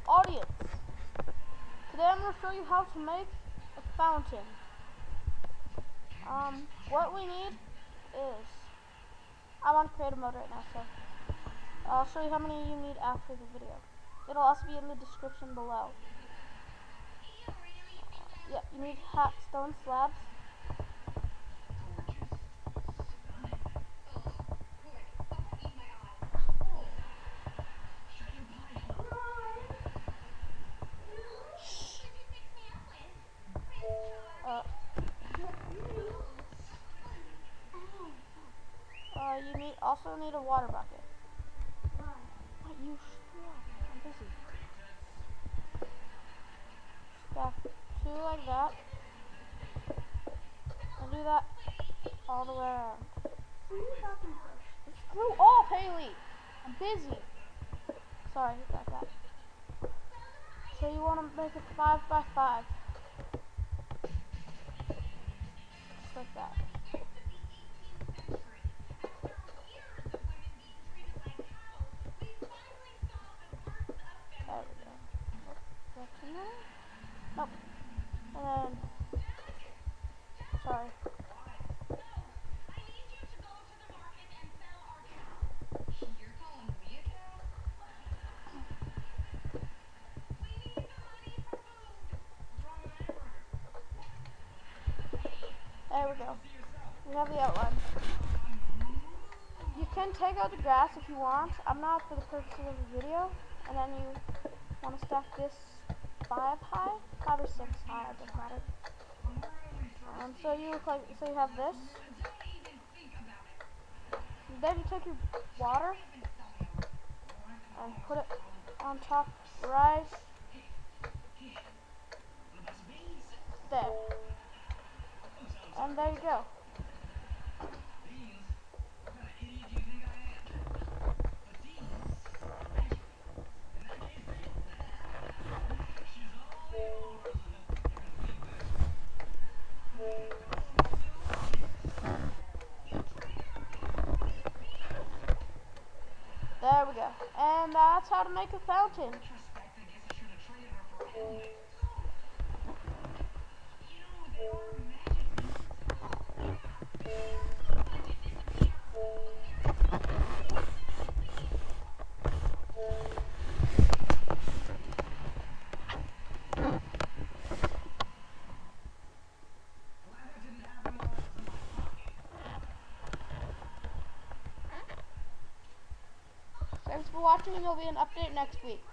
Audience, today I'm going to show you how to make a fountain. What we need is, I'm on creative mode right now, so I'll show you how many you need after the video. It'll also be in the description below. Yeah, you need stone slabs. You also need a water bucket. What, you I'm busy. Stack 2 like that. And do that all the way around. Screw off, Haley! I'm busy. Sorry about that. So you want to make it 5 by 5. Just like that. There we go. That's enough? Nope. And then, sorry. There we go. We have the outline. You can take out the grass if you want. I'm not for the purposes of the video. And then you want to stack this 5 high, 5 or 6 high, it doesn't matter. So you have this. And then you take your water and put it on top right there. And there you go. There we go. And that's how to make a fountain. Thanks for watching, and there'll be an update next week.